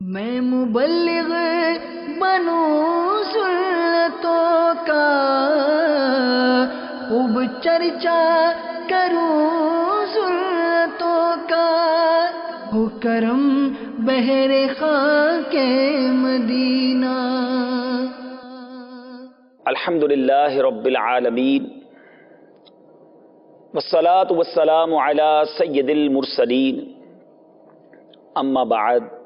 میں مبلغ بنوں سنتوں کا، خوب چرچا کروں سنتوں کا، ہو کرم بہر خاک مدینہ۔ الحمدللہ رب العالمین، والصلاة والسلام علی سید المرسلین، اما بعد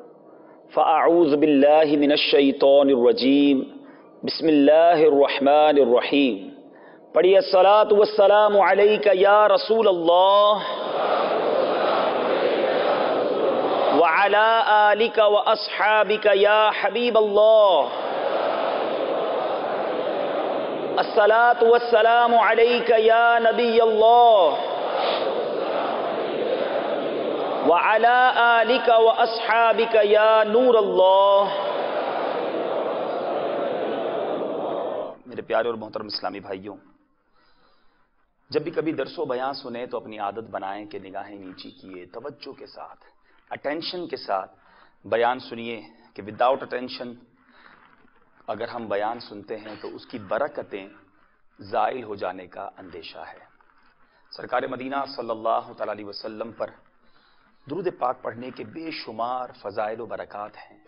فاعوذ باللہ من الشیطان الرجیم، بسم اللہ الرحمن الرحیم۔ پڑھیے الصلاة والسلام علیک یا رسول اللہ وعلی آلک واصحابک یا حبیب اللہ۔ الصلاة والسلام علیک یا نبی اللہ وعلی آلک واصحابک یا نور اللہ۔ میرے پیارے اور محترم اسلامی بھائیوں، جب بھی کبھی درس و بیان سنیں تو اپنی عادت بنائیں کہ نگاہیں نیچی کیے، توجہ کے ساتھ، اٹینشن کے ساتھ بیان سنیے، کہ وداؤٹ اٹینشن اگر ہم بیان سنتے ہیں تو اس کی برکتیں زائل ہو جانے کا اندیشہ ہے۔ سرکار مدینہ صلی اللہ تعالی علیہ وسلم پر درود پاک پڑھنے کے بے شمار فضائل و برکات ہیں۔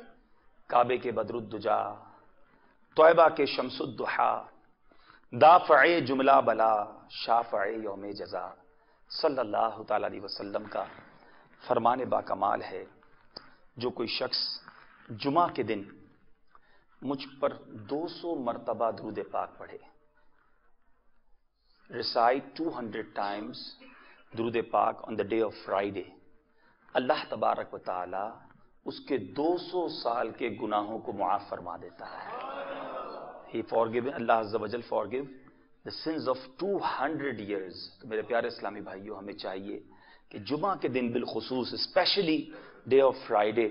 کعبے کے بدر الدجا، طیبہ کے شمس الضحیٰ، دافع جملہ بلا، شافع یوم جزا، صلی اللہ تعالی علیہ وسلم کا فرمان با کمال ہے، جو کوئی شخص جمعہ کے دن مجھ پر 200 مرتبہ درود پاک پڑھے، recite 200 times درود پاک on the day of Friday، اللہ تبارک و تعالی اس کے 200 سال کے گناہوں کو معاف فرما دیتا ہے۔ اللہ عز و جل forgive the sins of 200 years۔ تو میرے پیارے اسلامی بھائیوں، ہمیں چاہیے کہ جمعہ کے دن بالخصوص اسپیشلی ڈے آف فرائیڈے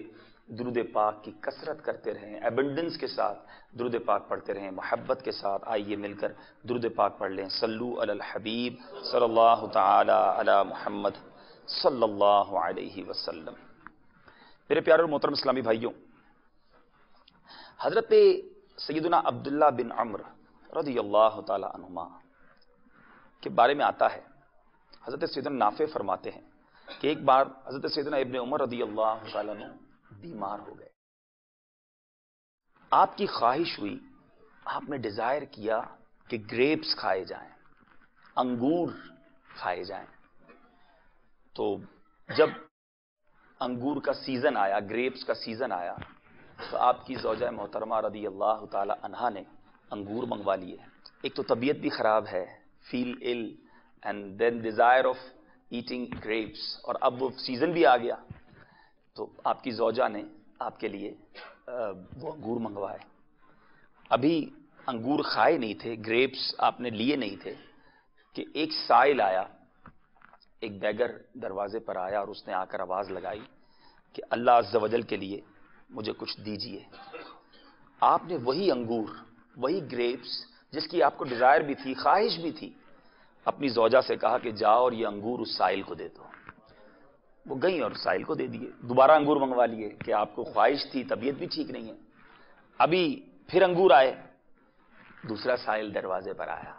درود پاک کی کثرت کرتے رہیں، ایبنڈنس کے ساتھ درود پاک پڑھتے رہیں، محبت کے ساتھ۔ آئیے مل کر درود پاک پڑھ لیں۔ صلو علی الحبیب صلی اللہ تعالی علی محمد صلی اللہ علیہ وسلم۔ میرے پیارے اور محترم اسلامی بھائیوں، حضرت سیدنا عبداللہ بن عمرو رضی اللہ تعالی عنہما کے بارے میں آتا ہے، حضرت سیدنا نافع فرماتے ہیں کہ ایک بار حضرت سیدنا ابن عمر رضی اللہ تعالی عنہ بیمار ہو گئے۔ آپ کی خواہش ہوئی، آپ نے ڈیزائر کیا کہ گریپس کھائے جائیں، انگور کھائے جائیں۔ تو جب انگور کا سیزن آیا، گریپس کا سیزن آیا، تو آپ کی زوجہ محترمہ رضی اللہ تعالی عنہا نے انگور منگوا لیے۔ ایک تو طبیعت بھی خراب ہے، فیل ill and then desire of eating grapes، اور اب وہ سیزن بھی آ گیا، تو آپ کی زوجہ نے آپ کے لیے وہ انگور منگوائے۔ ابھی انگور کھائے نہیں تھے، گریپس آپ نے لیے نہیں تھے، کہ ایک سائل آیا، ایک بیگر دروازے پر آیا اور اس نے آ کر آواز لگائی کہ اللہ عز و جل کے لیے مجھے کچھ دیجیے۔ آپ نے وہی انگور، وہی گریپس جس کی آپ کو ڈیزائر بھی تھی، خواہش بھی تھی، اپنی زوجہ سے کہا کہ جاؤ اور یہ انگور اس سائل کو دے دو۔ وہ گئیں اور سائل کو دے دیے۔ دوبارہ انگور منگوا لیے کہ آپ کو خواہش تھی، طبیعت بھی ٹھیک نہیں ہے۔ ابھی پھر انگور آئے، دوسرا سائل دروازے پر آیا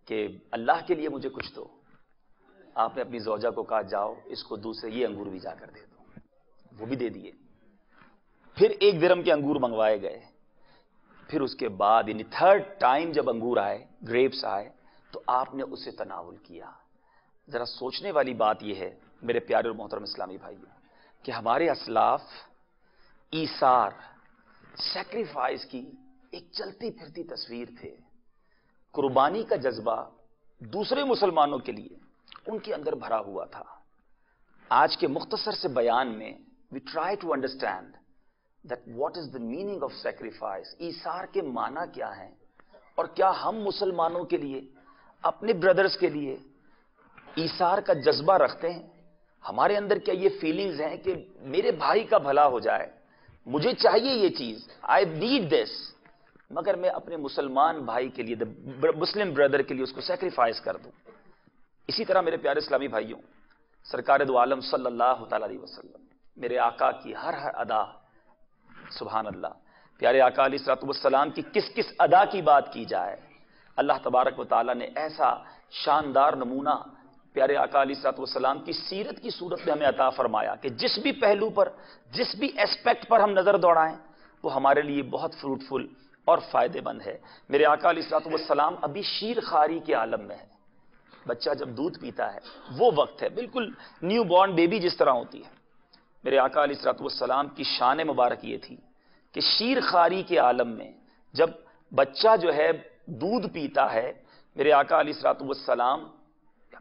کہ اللہ کے لیے مجھے کچھ دو۔ آپ نے اپنی زوجہ کو کہا جاؤ اس کو دوسرے یہ انگور بھی جا کر دے دو، وہ بھی دے دیے۔ پھر 1 درہم کے انگور منگوائے گئے۔ پھر اس کے بعد یعنی تھرڈ ٹائم جب انگور آئے، گریپس آئے، تو آپ نے اسے تناول کیا۔ ذرا سوچنے والی بات یہ ہے میرے پیارے اور محترم اسلامی بھائیوں، کہ ہمارے اسلاف ایثار، سیکریفائس کی ایک چلتی پھرتی تصویر تھے۔ قربانی کا جذبہ دوسرے مسلمانوں کے لیے ان کے اندر بھرا ہوا تھا۔ آج کے مختصر سے بیان میں we try to understand that what is the meaning of sacrifice، ایثار کے معنی کیا ہیں، اور کیا ہم مسلمانوں کے لیے، اپنے بردرز کے لیے ایثار کا جذبہ رکھتے ہیں؟ ہمارے اندر کیا یہ فیلنگز ہیں کہ میرے بھائی کا بھلا ہو جائے، مجھے چاہیے یہ چیز، I need this، مگر میں اپنے مسلمان بھائی کے لیے، مسلم بردر کے لیے اس کو سیکریفائس کر دوں۔ اسی طرح میرے پیارے اسلامی بھائیوں، سرکار دو عالم صلی اللہ تعالی علیہ وسلم، میرے آقا کی ہر ادا سبحان اللہ، پیارے آقا علیہ الصلوۃ والسلام کی کس کس ادا کی بات کی جائے، اللہ تبارک و تعالیٰ نے ایسا شاندار نمونہ پیارے آقا علیہ الصلوۃ والسلام کی سیرت کی صورت میں ہمیں عطا فرمایا کہ جس بھی پہلو پر، جس بھی ایسپیکٹ پر ہم نظر دوڑائیں وہ ہمارے لیے بہت فروٹفل اور فائدے مند ہے۔ میرے آقا علیہ الصلوۃ والسلام ابھی شیر خاری کے عالم میں ہے، بچہ جب دودھ پیتا ہے وہ وقت ہے، بالکل نیو بورن بیبی جس طرح ہوتی ہے۔ میرے آقا علیہ الصلوۃ والسلام کی شان مبارک یہ تھی کہ شیر خاری کے عالم میں جب بچہ جو ہے دودھ پیتا ہے، میرے آقا علیہ الصلوۃ والسلام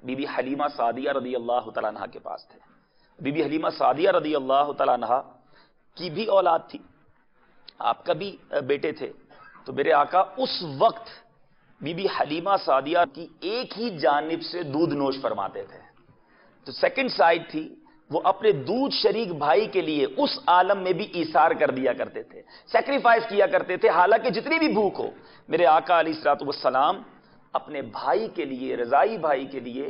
بی بی حلیمہ سعدیہ رضی اللہ تعالیٰ عنہ کے پاس تھے۔ بی بی حلیمہ سعدیہ رضی اللہ تعالیٰ عنہ کی بھی اولاد تھی، آپ کا بھی بیٹے تھے، تو میرے آقا اس وقت بی بی حلیمہ سعدیہ کی ایک ہی جانب سے دودھ نوش فرماتے تھے، تو سیکنڈ سائڈ تھی وہ اپنے دودھ شریک بھائی کے لیے اس عالم میں بھی ایثار کر دیا کرتے تھے، سیکریفائس کیا کرتے تھے، حالانکہ جتنی بھی بھوک ہو میرے آقا علیہ الصلوۃ والسلام اپنے بھائی کے لیے، رضائی بھائی کے لیے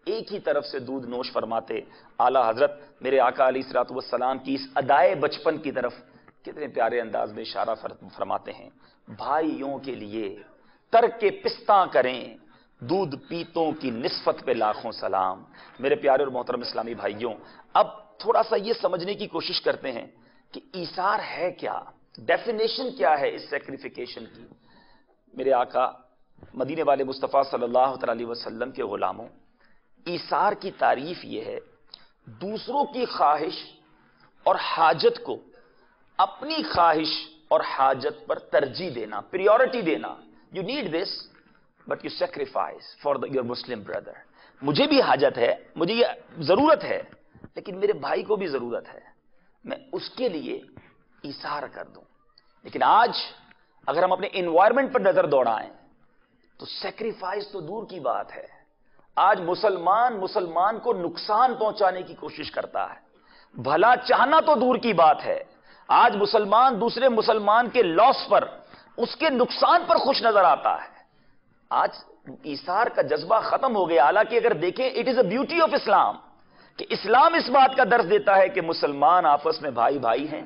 ایک ہی طرف سے دودھ نوش فرماتے۔ اعلیٰ حضرت میرے آقا علیہ الصلوۃ والسلام کی اس ادائے بچپن کی طرف کتنے پیارے انداز میں اشارہ فرماتے ہیں، بھائیوں کے لیے ترک پستہ کریں، دودھ پیتوں کی نسبت پہ لاکھوں سلام۔ میرے پیارے اور محترم اسلامی بھائیوں، اب تھوڑا سا یہ سمجھنے کی کوشش کرتے ہیں کہ ایثار ہے کیا، ڈیفینیشن کیا ہے اس سیکریفیکیشن کی۔ میرے آقا مدینے والے مصطفیٰ صلی اللہ علیہ وسلم کے غلاموں، ایثار کی تعریف یہ ہے دوسروں کی خواہش اور حاجت کو اپنی خواہش اور حاجت پر ترجیح دینا، پریورٹی دینا۔ You need this but you sacrifice for your Muslim brother. مجھے بھی حاجت ہے، مجھے یہ ضرورت ہے، لیکن میرے بھائی کو بھی ضرورت ہے، میں اس کے لیے ایثار کر دوں۔ لیکن آج اگر ہم اپنے انوائرمنٹ پر نظر دوڑائیں تو سیکریفائس تو دور کی بات ہے، آج مسلمان کو نقصان پہنچانے کی کوشش کرتا ہے، بھلا چاہنا تو دور کی بات ہے، آج مسلمان دوسرے مسلمان کے لاس پر، اس کے نقصان پر خوش نظر آتا ہے۔ آج ایثار کا جذبہ ختم ہو گیا، حالانکہ اگر دیکھیں it is a beauty of Islam کہ اسلام اس بات کا درس دیتا ہے کہ مسلمان آپس میں بھائی بھائی ہیں،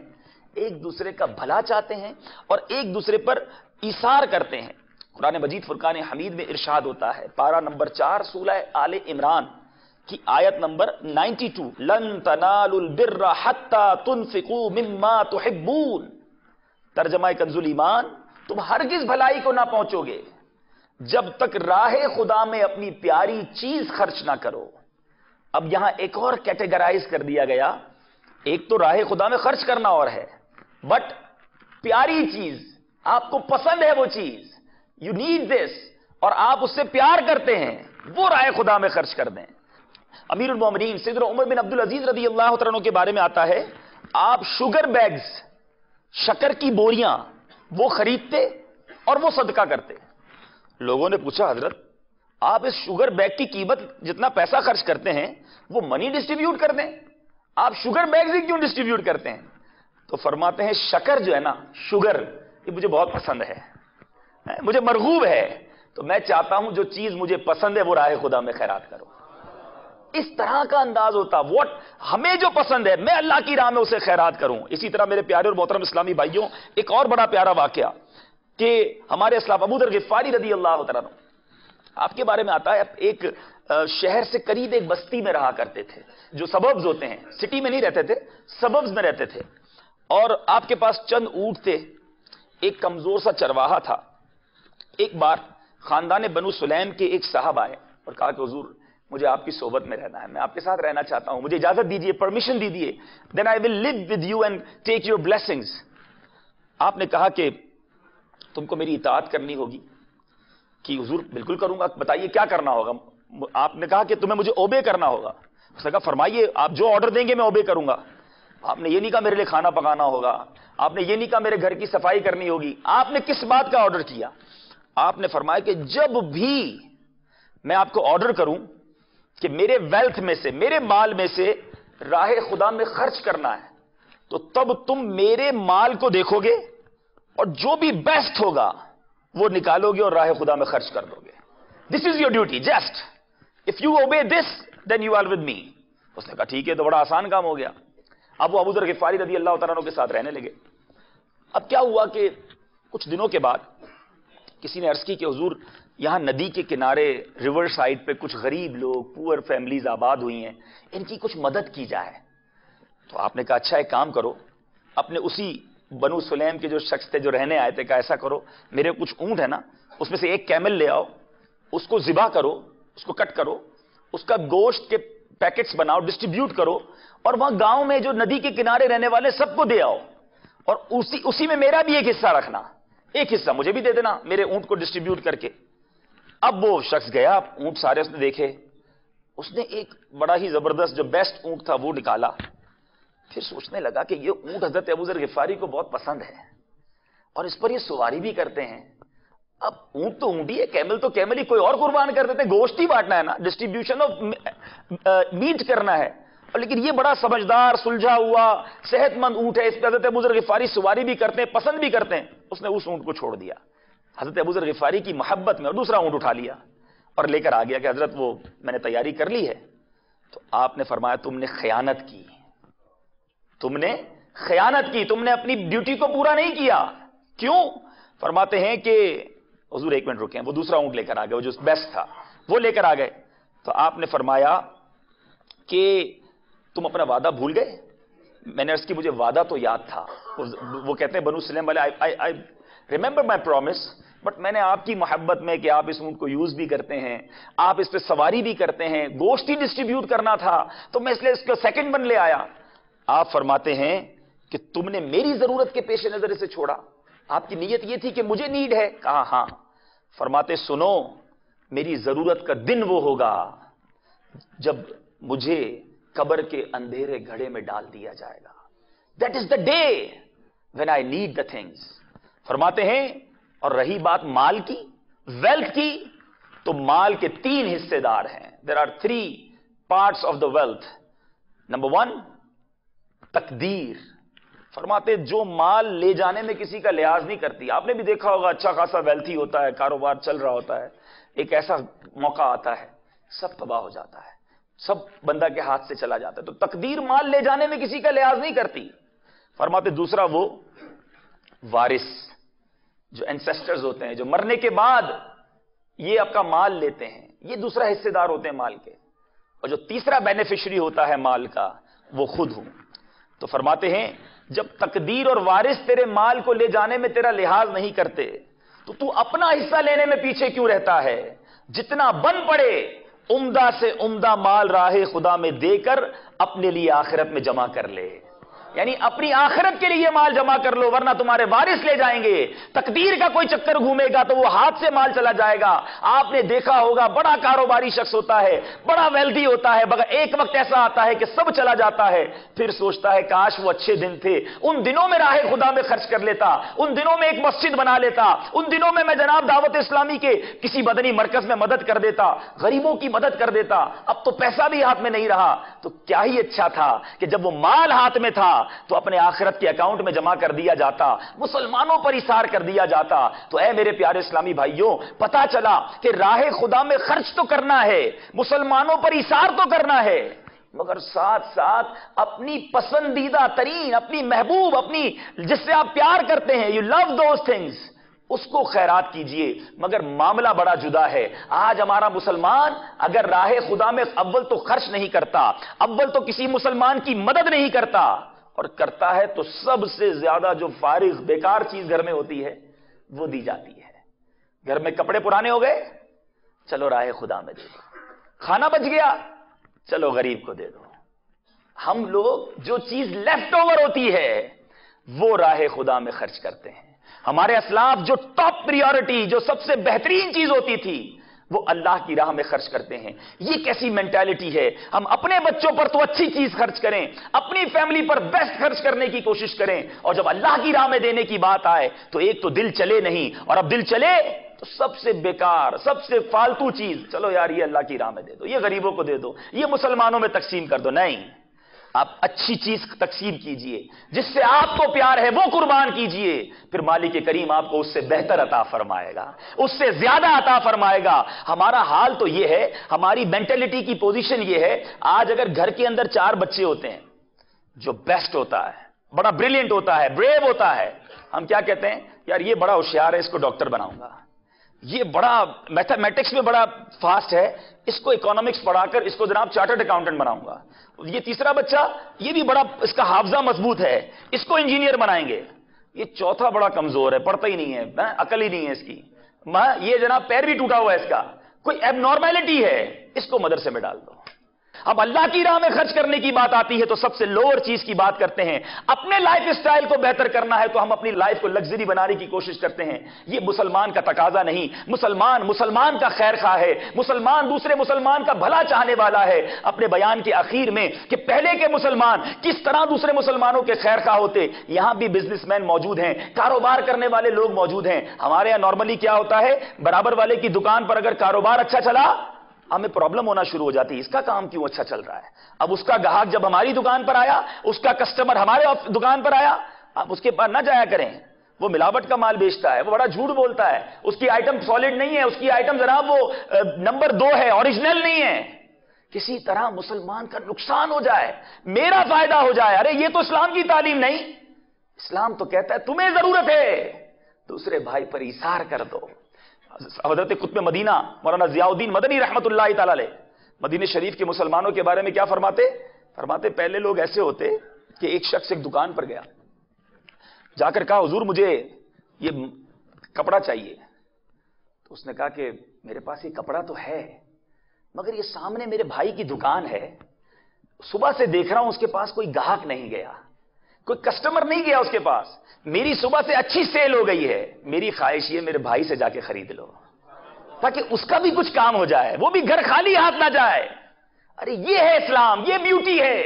ایک دوسرے کا بھلا چاہتے ہیں اور ایک دوسرے پر ایثار کرتے ہیں۔ قرآن مجید فرقان حمید میں ارشاد ہوتا ہے، پارہ نمبر 4 سورہ آل عمران کی آیت نمبر 92، لن تنالوا البر حتی تنفقوا مما تحبون۔ ترجمہ کنز الایمان، تم ہرگز بھلائی کو نہ پہنچو گے جب تک راہ خدا میں اپنی پیاری چیز خرچ نہ کرو۔ اب یہاں ایک اور کیٹیگرائز کر دیا گیا، ایک تو راہ خدا میں خرچ کرنا اور ہے، بٹ پیاری چیز، آپ کو پسند ہے وہ چیز، یو نیڈ دس، اور آپ اس سے پیار کرتے ہیں، وہ راہ خدا میں خرچ کر دیں۔ امیر المومنین سیدنا عمر بن عبدالعزیز رضی اللہ تعالیٰ عنہ کے بارے میں آتا ہے، آپ شوگر بیگز، شکر کی بوریاں وہ خریدتے اور وہ صدقہ کرتے۔ لوگوں نے پوچھا، حضرت آپ اس شوگر بیگ کی قیمت جتنا پیسہ خرچ کرتے ہیں وہ منی ڈسٹریبیوٹ کر دیں، آپ شوگر بیگز ہی کیوں ڈسٹریبیوٹ کرتے ہیں؟ تو فرماتے ہیں شکر جو ہے نا، شوگر، یہ مجھے بہت پسند ہے، مجھے مرغوب ہے، تو میں چاہتا ہوں جو چیز مجھے پسند ہے وہ راہ خدا میں خیرات کرو۔ اس طرح کا انداز ہوتا، واٹ ہمیں جو پسند ہے میں اللہ کی راہ میں اسے خیرات کروں۔ اسی طرح میرے پیارے اور محترم اسلامی بھائیوں، ایک اور بڑا پیارا واقعہ کہ ہمارے اسلاف ابو ذر غفاری رضی اللہ تعالیٰ عنہ، آپ کے بارے میں آتا ہے، ایک شہر سے قریب ایک بستی میں رہا کرتے تھے، جو سببز ہوتے ہیں، سٹی میں نہیں رہتے تھے، سببز میں رہتے تھے، اور آپ کے پاس چند اونٹ تھے، ایک کمزور سا چرواہا تھا۔ ایک بار خاندان بنو سلیم کے ایک صاحب آئے اور کہا کہ حضور مجھے آپ کی صحبت میں رہنا ہے، میں آپ کے ساتھ رہنا چاہتا ہوں، مجھے اجازت دیجیے، پرمیشن دیجیے، then I will leave with you and take your blessings. آپ نے کہا کہ تم کو میری اطاعت کرنی ہوگی۔ کہ حضور بالکل کروں گا، بتائیے کیا کرنا ہوگا؟ آپ نے کہا کہ تمہیں مجھے اوبے کرنا ہوگا۔ اس نے کہا فرمائیے، آپ جو آرڈر دیں گے میں اوبے کروں گا۔ آپ نے یہ نہیں کہا میرے لیے کھانا پکانا ہوگا، آپ نے یہ نہیں کہا میرے گھر کی صفائی کرنی ہوگی، آپ نے کس بات کا آرڈر کیا؟ آپ نے فرمایا کہ جب بھی میں آپ کو آرڈر کروں کہ میرے ویلتھ میں سے، میرے مال میں سے راہ خدا میں خرچ کرنا ہے، تو تب تم میرے مال کو دیکھو گے اور جو بھی بیسٹ ہوگا وہ نکالو گے اور راہ خدا میں خرچ کر دو گے۔ This is your duty, just if you obey this then you are with me. اس نے کہا ٹھیک ہے، تو بڑا آسان کام ہو گیا۔ اب وہ ابو ذر غفاری رضی اللہ تعالیٰ عنہ کے ساتھ رہنے لگے۔ اب کیا ہوا کہ کچھ دنوں کے بعد کسی نے عرض کی کہ حضور یہاں ندی کے کنارے ریور سائڈ پہ کچھ غریب لوگ پور فیملیز آباد ہوئی ہیں, ان کی کچھ مدد کی جائے. تو آپ نے کہا اچھا ایک کام کرو, اپنے اسی بنو سلیم کے جو شخص تھے جو رہنے آئے تھے, کہا ایسا کرو میرے کچھ اونٹ ہے نا, اس میں سے ایک کیمل لے آؤ, اس کو ذبح کرو, اس کو کٹ کرو, اس کا گوشت کے پیکٹس بناؤ, ڈسٹریبیوٹ کرو, اور وہاں گاؤں میں جو ندی کے کنارے رہنے والے سب کو دے آؤ, اور اسی میں میرا بھی ایک حصہ رکھنا, ایک حصہ مجھے بھی دے دینا میرے اونٹ کو ڈسٹریبیوٹ کر کے. اب وہ شخص گیا, اونٹ سارے اس نے دیکھے, اس نے ایک بڑا ہی زبردست جو بیسٹ اونٹ تھا وہ نکالا. پھر سوچنے لگا کہ یہ اونٹ حضرت ابو ذر غفاری کو بہت پسند ہے اور اس پر یہ سواری بھی کرتے ہیں. اب اونٹ تو اونٹ ہی ہے, کیمل تو کیمل ہی, کوئی اور قربان کر دیتے, گوشت ہی بانٹنا ہے نا, ڈسٹریبیوشن آف میٹ کرنا ہے. لیکن یہ بڑا سمجھدار سلجھا ہوا صحت مند اونٹ ہے, اس پہ حضرت ابو ذر غفاری سواری بھی کرتے ہیں, پسند بھی کرتے ہیں. اس نے اس اونٹ کو چھوڑ دیا حضرت ابو ذر غفاری کی محبت میں, اور دوسرا اونٹ اٹھا لیا اور لے کر آ گیا کہ حضرت وہ میں نے تیاری کر لی ہے. تو آپ نے فرمایا تم نے خیانت کی, تم نے خیانت کی, تم نے اپنی ڈیوٹی کو پورا نہیں کیا. کیوں؟ فرماتے ہیں کہ حضور ایک منٹ رکیں, وہ دوسرا اونٹ لے کر آ گئے, وہ جو بیسٹ تھا وہ لے کر آ گئے. تو آپ نے فرمایا کہ تم اپنا وعدہ بھول گئے. میں نے عرض کی مجھے وعدہ تو یاد تھا. وہ کہتے ہیں بنو سلیم والے, I remember my promise, but میں نے آپ کی محبت میں کہ آپ اس اونٹ کو یوز بھی کرتے ہیں, آپ اس پہ سواری بھی کرتے ہیں, گوشت ہی ڈسٹریبیوٹ کرنا تھا, تو میں اس لیے اس کو سیکنڈ ون لے آیا. آپ فرماتے ہیں کہ تم نے میری ضرورت کے پیش نظر اسے چھوڑا, آپ کی نیت یہ تھی کہ مجھے نیڈ ہے. کہا ہاں. فرماتے سنو, میری ضرورت کا دن وہ ہوگا جب مجھے قبر کے اندھیرے گھڑے میں ڈال دیا جائے گا. That is the day when I need the things. فرماتے ہیں, اور رہی بات مال کی, ویلتھ کی, تو مال کے 3 حصے دار ہیں. There are 3 parts of the wealth. Number 1, تقدیر. فرماتے جو مال لے جانے میں کسی کا لحاظ نہیں کرتی. آپ نے بھی دیکھا ہوگا اچھا خاصا ویلتھی ہوتا ہے, کاروبار چل رہا ہوتا ہے, ایک ایسا موقع آتا ہے سب تباہ ہو جاتا ہے, سب بندہ کے ہاتھ سے چلا جاتا ہے. تو تقدیر مال لے جانے میں کسی کا لحاظ نہیں کرتی. فرماتے دوسرا وہ وارث, جو اینسیسٹرز ہوتے ہیں, جو مرنے کے بعد یہ آپ کا مال لیتے ہیں, یہ دوسرا حصے دار ہوتے ہیں مال کے. اور جو تیسرا بینیفیشری ہوتا ہے مال کا وہ خود ہوں. تو فرماتے ہیں جب تقدیر اور وارث تیرے مال کو لے جانے میں تیرا لحاظ نہیں کرتے تو اپنا حصہ لینے میں پیچھے کیوں رہتا ہے؟ جتنا بن پڑے عمدہ سے عمدہ مال راہ خدا میں دے کر اپنے لیے آخرت میں جمع کر لے. یعنی اپنی آخرت کے لیے مال جمع کر لو, ورنہ تمہارے وارث لے جائیں گے. تقدیر کا کوئی چکر گھومے گا تو وہ ہاتھ سے مال چلا جائے گا. آپ نے دیکھا ہوگا بڑا کاروباری شخص ہوتا ہے, بڑا ویلدی ہوتا ہے, مگر ایک وقت ایسا آتا ہے کہ سب چلا جاتا ہے, پھر سوچتا ہے کاش وہ اچھے دن تھے, ان دنوں میں راہ خدا میں خرچ کر لیتا, ان دنوں میں ایک مسجد بنا لیتا, ان دنوں میں جناب دعوت اسلامی کے کسی مدنی مرکز میں مدد کر دیتا, غریبوں کی مدد کر دیتا. اب تو پیسہ بھی ہاتھ میں نہیں رہا, تو کیا ہی اچھا تھا کہ جب وہ مال ہاتھ میں تھا تو اپنے آخرت کے اکاؤنٹ میں جمع کر دیا جاتا, مسلمانوں پر اثار کر دیا جاتا. تو اے میرے پیارے اسلامی بھائیوں, پتا چلا کہ راہ خدا میں خرچ تو کرنا ہے, مسلمانوں پر اثار تو کرنا ہے, مگر ساتھ ساتھ اپنی پسندیدہ ترین, اپنی محبوب, اپنی جس سے آپ پیار کرتے ہیں, یو لو دوز تھنگز, اس کو خیرات کیجئے. مگر معاملہ بڑا جدا ہے. آج ہمارا مسلمان اگر راہ خدا میں اول تو خرچ نہیں کرتا, اول تو کسی مسلمان کی مدد نہیں کرتا, اور کرتا ہے تو سب سے زیادہ جو فارغ بیکار چیز گھر میں ہوتی ہے وہ دی جاتی ہے. گھر میں کپڑے پرانے ہو گئے, چلو راہ خدا میں دے دو. کھانا بچ گیا, چلو غریب کو دے دو. ہم لوگ جو چیز لیفٹ اوور ہوتی ہے وہ راہ خدا میں خرچ کرتے ہیں. ہمارے اسلاف جو ٹاپ پریورٹی, جو سب سے بہترین چیز ہوتی تھی, وہ اللہ کی راہ میں خرچ کرتے ہیں. یہ کیسی مینٹالٹی ہے؟ ہم اپنے بچوں پر تو اچھی چیز خرچ کریں, اپنی فیملی پر بیسٹ خرچ کرنے کی کوشش کریں, اور جب اللہ کی راہ میں دینے کی بات آئے تو ایک تو دل چلے نہیں, اور اب دل چلے تو سب سے بیکار, سب سے فالتو چیز, چلو یار یہ اللہ کی راہ میں دے دو, یہ غریبوں کو دے دو, یہ مسلمانوں میں تقسیم کر دو. نہیں, آپ اچھی چیز تقسیم کیجئے, جس سے آپ کو پیار ہے وہ قربان کیجئے, پھر مالک کریم آپ کو اس سے بہتر عطا فرمائے گا, اس سے زیادہ عطا فرمائے گا. ہمارا حال تو یہ ہے, ہماری مینٹلٹی کی پوزیشن یہ ہے, آج اگر گھر کے اندر 4 بچے ہوتے ہیں, جو بیسٹ ہوتا ہے, بڑا بریلینٹ ہوتا ہے, بریو ہوتا ہے, ہم کیا کہتے ہیں؟ یار یہ بڑا ہوشیار ہے، اس کو ڈاکٹر بناؤں گا، یہ بڑا میتھمیٹکس میں بڑا فاسٹ ہے، اس کو اکانومکس پڑھا کر اس کو جناب چارٹرڈ اکاؤنٹنٹ بناؤں گا، یہ تیسرا بچہ یہ بھی بڑا اس کا حافظہ مضبوط ہے، اس کو انجینئر بنائیں گے، یہ چوتھا بڑا کمزور ہے، پڑھتا ہی نہیں ہے، عقل ہی نہیں ہے اس کی، یہ جناب پیر بھی ٹوٹا ہوا ہے، اس کا کوئی ایب نارمیلٹی ہے، اس کو مدرسے میں ڈال دو۔ اب اللہ کی راہ میں خرچ کرنے کی بات آتی ہے تو سب سے لوور چیز کی بات کرتے ہیں، اپنے لائف اسٹائل کو بہتر کرنا ہے تو ہم اپنی لائف کو لگژری بنانے کی کوشش کرتے ہیں، یہ مسلمان کا تقاضا نہیں، مسلمان کا خیر خواہ ہے، مسلمان دوسرے مسلمان کا بھلا چاہنے والا ہے۔ اپنے بیان کے اخیر میں کہ پہلے کے مسلمان کس طرح دوسرے مسلمانوں کے خیر خواہ ہوتے، یہاں بھی بزنس مین موجود ہیں، کاروبار کرنے والے لوگ موجود ہیں۔ ہمارے یہاں نارملی کیا ہوتا ہے، برابر والے کی دکان پر اگر کاروبار اچھا چلا ہمیں پرابلم ہونا شروع ہو جاتی ہے، اس کا کام کیوں اچھا چل رہا ہے؟ اب اس کا گاہک جب ہماری دکان پر آیا، اس کا کسٹمر ہمارے دکان پر آیا، آپ اس کے پاس نہ جایا کریں، وہ ملاوٹ کا مال بیچتا ہے، وہ بڑا جھوٹ بولتا ہے، اس کی آئٹم سالڈ نہیں ہے، اس کی آئٹم جناب وہ نمبر 2 ہے، اوریجنل نہیں ہے۔ کسی طرح مسلمان کا نقصان ہو جائے، میرا فائدہ ہو جائے، ارے یہ تو اسلام کی تعلیم نہیں۔ اسلام تو کہتا ہے تمہیں ضرورت ہے دوسرے بھائی پر ایثار کر دو۔ حضرت قطب مدینہ مولانا ضیاء الدین مدنی رحمت اللہ تعالی علیہ مدینہ شریف کے مسلمانوں کے بارے میں کیا فرماتے پہلے لوگ ایسے ہوتے کہ ایک شخص ایک دکان پر گیا، جا کر کہا حضور مجھے یہ کپڑا چاہیے، تو اس نے کہا کہ میرے پاس یہ کپڑا تو ہے مگر یہ سامنے میرے بھائی کی دکان ہے، صبح سے دیکھ رہا ہوں اس کے پاس کوئی گاہک نہیں گیا، کوئی کسٹمر نہیں گیا اس کے پاس، میری صبح سے اچھی سیل ہو گئی ہے، میری خواہش یہ میرے بھائی سے جا کے خرید لو تاکہ اس کا بھی کچھ کام ہو جائے، وہ بھی گھر خالی ہاتھ نہ جائے۔ ارے یہ ہے اسلام، یہ بیوٹی ہے۔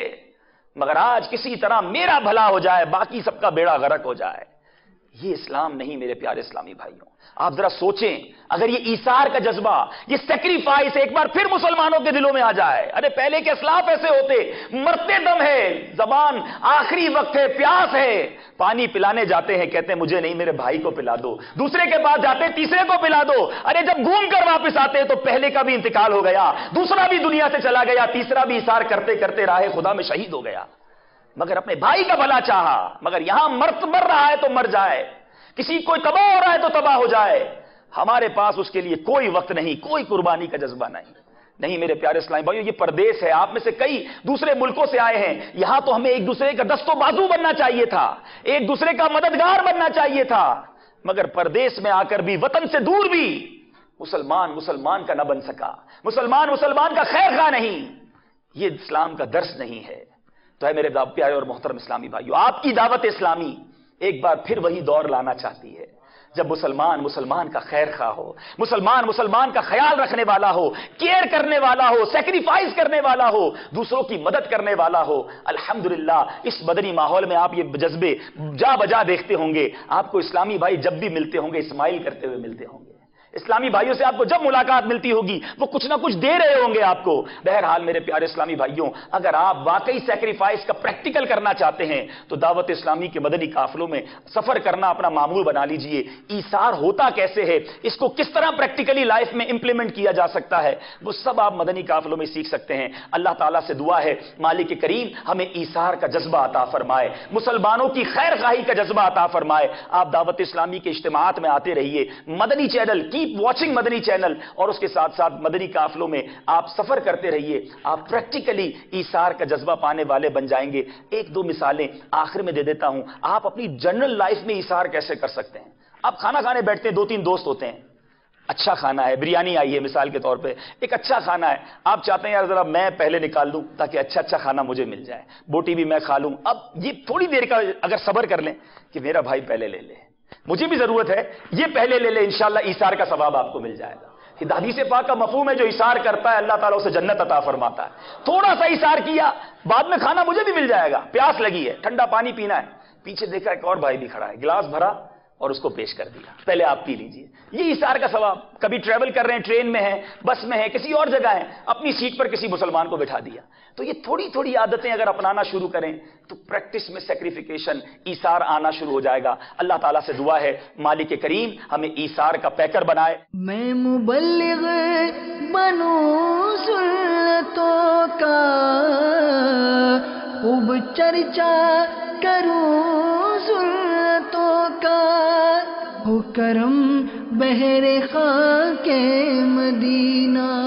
مگر آج کسی طرح میرا بھلا ہو جائے باقی سب کا بیڑا غرق ہو جائے، یہ اسلام نہیں میرے پیارے اسلامی بھائیوں۔ آپ ذرا سوچیں اگر یہ ایثار کا جذبہ، یہ سیکریفائس ایک بار پھر مسلمانوں کے دلوں میں آ جائے، ارے پہلے کے اسلاف ایسے ہوتے، مرتے دم ہے، زبان آخری وقت ہے، پیاس ہے، پانی پلانے جاتے ہیں، کہتے ہیں مجھے نہیں میرے بھائی کو پلا دو، دوسرے کے پاس جاتے ہیں تیسرے کو پلا دو، ارے جب گھوم کر واپس آتے ہیں تو پہلے کا بھی انتقال ہو گیا، دوسرا بھی دنیا سے چلا گیا، تیسرا بھی ایثار کرتے کرتے راہ خدا میں شہید ہو گیا، مگر اپنے بھائی کا بھلا چاہا، مگر یہاں مر رہا ہے تو مر جائے، کسی کوئی تباہ ہو رہا ہے تو تباہ ہو جائے، ہمارے پاس اس کے لیے کوئی وقت نہیں، کوئی قربانی کا جذبہ نہیں میرے پیارے اسلامی بھائیو۔ یہ پردیس ہے، آپ میں سے کئی دوسرے ملکوں سے آئے ہیں، یہاں تو ہمیں ایک دوسرے کا دست و بازو بننا چاہیے تھا، ایک دوسرے کا مددگار بننا چاہیے تھا، مگر پردیس میں آ کر بھی، وطن سے دور بھی، مسلمان کا نہ بن سکا، مسلمان کا خیر خواہ نہیں، یہ اسلام کا درس نہیں ہے۔ تو ہے میرے پیارے اور محترم اسلامی بھائیو، آپ کی دعوت اسلامی ایک بار پھر وہی دور لانا چاہتی ہے جب مسلمان کا خیر خواہ ہو، مسلمان کا خیال رکھنے والا ہو، کیئر کرنے والا ہو، سیکریفائز کرنے والا ہو، دوسروں کی مدد کرنے والا ہو۔ الحمدللہ اس مدنی ماحول میں آپ یہ جذبے جا بجا دیکھتے ہوں گے، آپ کو اسلامی بھائی جب بھی ملتے ہوں گے اسمائل کرتے ہوئے ملتے ہوں گے، اسلامی بھائیوں سے آپ کو جب ملاقات ملتی ہوگی وہ کچھ نہ کچھ دے رہے ہوں گے آپ کو۔ بہرحال میرے پیارے اسلامی بھائیوں، اگر آپ واقعی سیکریفائس کا پریکٹیکل کرنا چاہتے ہیں تو دعوت اسلامی کے مدنی قافلوں میں سفر کرنا اپنا معمول بنا لیجئے۔ ایثار ہوتا کیسے ہے، اس کو کس طرح پریکٹیکلی لائف میں امپلیمنٹ کیا جا سکتا ہے، وہ سب آپ مدنی قافلوں میں سیکھ سکتے ہیں۔ اللہ تعالیٰ سے دعا ہے مالک کریم ہمیں ایثار کا جذبہ عطا فرمائے، مسلمانوں کی خیر خواہی کا جذبہ عطا فرمائے۔ آپ دعوت اسلامی کے اجتماعات میں آتے رہیے، مدنی چینل کیپ واچنگ مدنی چینل، اور اس کے ساتھ ساتھ مدنی قافلوں میں آپ سفر کرتے رہیے، آپ پریکٹیکلی ایثار کا جذبہ پانے والے بن جائیں گے۔ ایک دو مثالیں آخر میں دے دیتا ہوں، آپ اپنی جنرل لائف میں ایثار کیسے کر سکتے ہیں۔ آپ کھانا کھانے بیٹھتے ہیں، 2-3 دوست ہوتے ہیں، اچھا کھانا ہے، بریانی آئی ہے مثال کے طور پہ، ایک اچھا کھانا ہے، آپ چاہتے ہیں یار ذرا میں پہلے نکال لوں تاکہ اچھا کھانا مجھے مل جائے، بوٹی بھی میں کھا لوں۔ اب یہ تھوڑی دیر کا اگر صبر کر لیں کہ میرا بھائی پہلے لے لے، مجھے بھی ضرورت ہے، یہ پہلے لے لے، انشاءاللہ ایثار کا ثواب آپ کو مل جائے گا۔ حدیث پاک کا مفہوم ہے جو ایثار کرتا ہے اللہ تعالیٰ اسے جنت عطا فرماتا ہے۔ تھوڑا سا ایثار کیا، بعد میں کھانا مجھے بھی مل جائے گا، پیاس لگی ہے، ٹھنڈا پانی پینا ہے، پیچھے دیکھا ایک اور بھائی بھی کھڑا ہے، گلاس بھرا اور اس کو پیش کر دیا، پہلے آپ پی لیجئے، یہ ایثار کا ثواب۔ کبھی ٹریول کر رہے ہیں، ٹرین میں ہیں، بس میں ہیں، کسی اور جگہ ہیں، اپنی سیٹ پر کسی مسلمان کو بٹھا دیا۔ تو یہ تھوڑی تھوڑی عادتیں اگر اپنانا شروع کریں تو پریکٹس میں سیکریفیکیشن، ایثار آنا شروع ہو جائے گا۔ اللہ تعالیٰ سے دعا ہے مالک کریم ہمیں ایثار کا پیکر بنائے۔ میں مبلغ بنوں سنتوں کا، خوب چرچا کروں سنتوں کا، ہو کرم بہر خاک مدینہ.